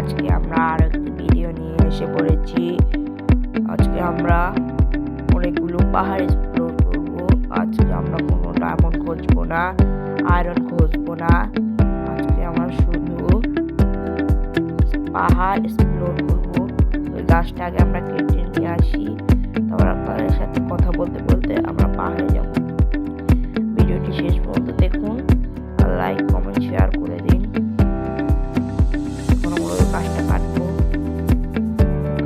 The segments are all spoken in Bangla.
আজকে আমরা আরো একটি ভিডিও নিয়ে এসে পড়েছি। আজকে আমরা অনেকগুলো পাহাড় এক্সপ্লোর করব। আজকে আমরা কোনো ডায়মন্ড খুঁজবো না, আয়রন খুঁজবো না। আজকে আমরা শুধু পাহাড় এক্সপ্লোর করব। ওই গাছটা আগে আমরা কেটে নিয়ে আসি, তারপর আপনাদের সাথে কথা বলতে বলতে আমরা পাহাড়ে যাব। ভিডিওটি শেষ পর্যন্ত দেখুন আর লাইক কমেন্ট শেয়ার করে দিন। গাছটা কাটবো,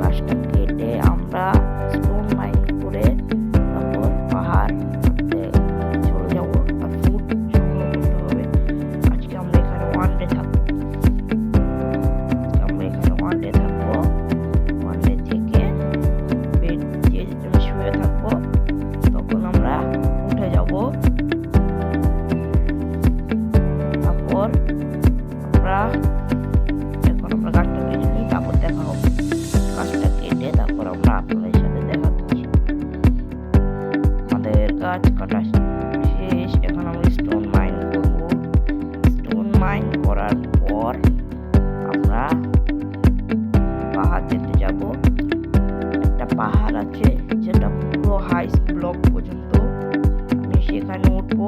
গাছটা কেটে আমরা স্টোন মাইন করে তারপর পাহাড় চলে যাবো আর ফুড সংগ্রহ করতে হবে। আজকে আমরা এখানে ওয়ান ডে থাকবো। ওয়ান ডে থেকে বেড যে শুয়ে থাকবো, তখন আমরা উঠে যাব। তারপর আমরা গাছটা কেটে নিই, তারপর দেখা হবে। গাছটা কেটে তারপর আমরা আপনাদের সাথে দেখা করছি। আমাদের গাছ কাটা শেষ, এখন আমরা স্টোন মাইন করব। স্টোন মাইন করার পর আমরা পাহাড় দেখতে যাব। একটা পাহাড় আছে যেটা পুরো হাই ব্লক পর্যন্ত, আমি সেখানে উঠবো।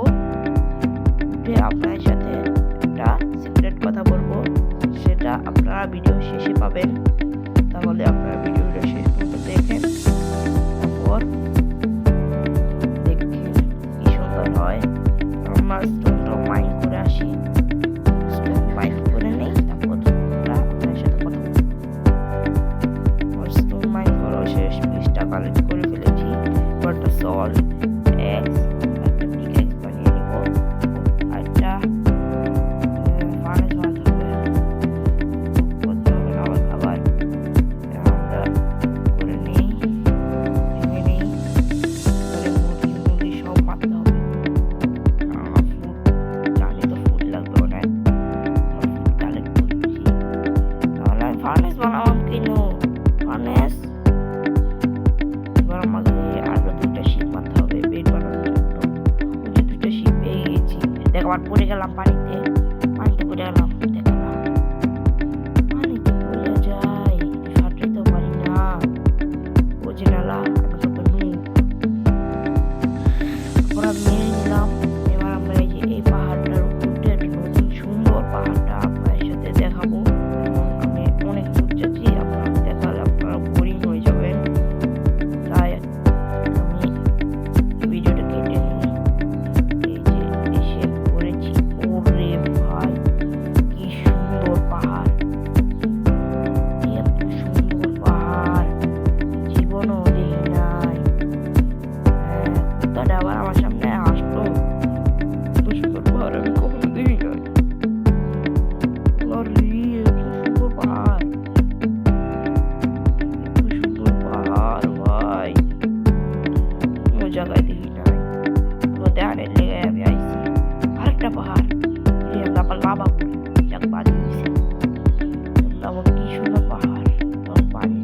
উঠে আপনাদের সাথে একটা সিক্রেট কথা বলবো, সেটা আপনারা ভিডিও শেষে পাবেন। তাহলে আপনারা ভিডিওটা শেষ পর্যন্ত দেখেন, তারপর দেখেন কি সুন্দর হয়। আমরা স্টোনটা মাইন করে আসি, স্টোন মাইন করে নেই, তারপর আমরা আপনার সাথে কথা বলবো। স্টোন মাইন করা শেষ, পিসটা কালেক্ট করে ফেলেছি। একটা সল্ট এক্স, একটা পিক বানিয়ে নিব, একটা আবার পড়ে গেলাম পানিতে পড়ে গেলাম, দেখলাম পানিতে পড়ে যাই, সাঁতরে তো পারি না, বোঝে নালা, আমি তো ওরা মেরে নিলাম। এবার আমরা এই যে এই পাহাড়টার উপরে নতুন সুন্দর পাহাড়টা আপনাদের সাথে দেখাবো। আমি অনেক দূর যাচ্ছি, আপনারা দেখালে আপনারা বোরিং হয়ে যাবেন, তাই আমি ভিডিওটা কেটে নিই। এই যে এসে পড়েছি। ওরে ভাই কি সুন্দর পাহাড়, এত সুন্দর পাহাড় জীবনও দেখি নাই। কুত্তাটা আবার আমার সামনে আসলো, এত সুন্দর পাহাড় আমি কখনো দেখি নাই। এত সুন্দর পাহাড়, এত সুন্দর পাহাড় ভাই কোনো জায়গায় দেখি নাই। দেখানোর লেগে আমি আইছি। আরেকটা পাহাড়, আবার লাভা করি পানি দিছে, আবার কি সুন্দর পাহাড়, পানি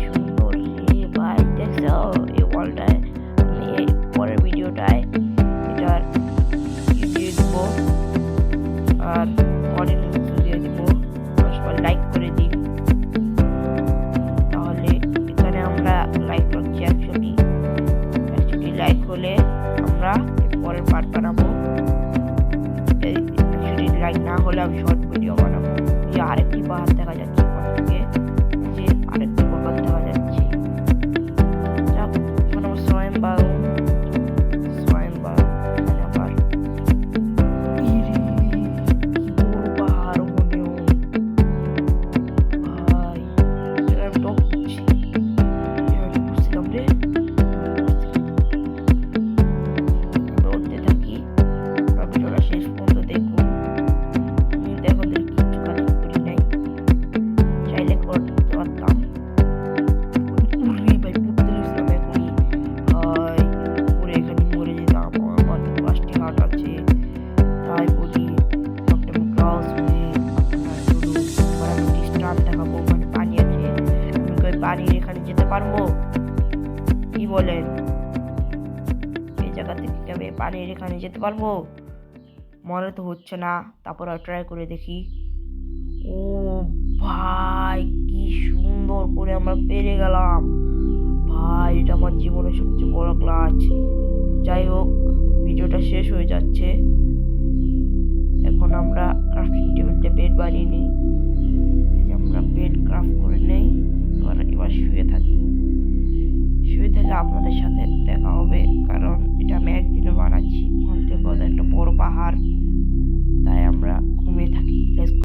সুন্দর রে ভাই। দেখছো এই ওয়ালটায়, আমি এই পরের ভিডিওটায় এটার দিয়ে দিব আর অডিয়েন্স দিয়ে দিব, সবাই লাইক করে দিন। তাহলে এখানে আমরা লাইক করছি 100টি লাইক হলে আমরা পরের পার্ট বানাবো। লাইক না হলে আমি শর্ট ভিডিও বানাবো। যে আরেকটি পাহাড় দেখা যাচ্ছে থেকে, যে আরেকটি পাহাড় দেখা যাচ্ছে, এখন আমার স্বয়ংবার আবার পাহাড় মনেও ভাই বুঝছিলাম রে। শেষ পর্যন্ত দেখুন, দেখো কিছু কাজ করি নাই, চাইলে করতে পারতাম। ভাই পড়তে গেছিলাম এখনই ভাই, পরে এখানে মরে যেতাম। আমার 5টি হাট আছে, তাই বলি একটা ক্লাস হয়ে আপনার চলুন একটি স্টার দেখাবো। ওখানে পানি আছে, আমি পানির এখানে যেতে পারবো, কি বলেন? এই জায়গা থেকে যাবে পানির এখানে যেতে পারবো? মনে তো হচ্ছে না, তারপর ট্রাই করে দেখি। ও ভাই, কি সুন্দর করে আমরা পেরে গেলাম ভাই, এটা আমার জীবনের সবচেয়ে বড় ক্লাচ। যাই হোক, ভিডিওটা শেষ হয়ে যাচ্ছে। এখন আমরা ক্রাফটিং টেবিলটা বেড বানিয়ে নিই। এই যে আমরা বেড ক্রাফট করে নেই। এবার শুয়ে থাকি। শুয়ে থেকে আপনাদের সাথে দেখা হবে, কারণ এটা আমি একদিনে বানাচ্ছি। ওখান থেকে একটা বড় পাহাড়, তাই আমরা ঘুমিয়ে থাকি।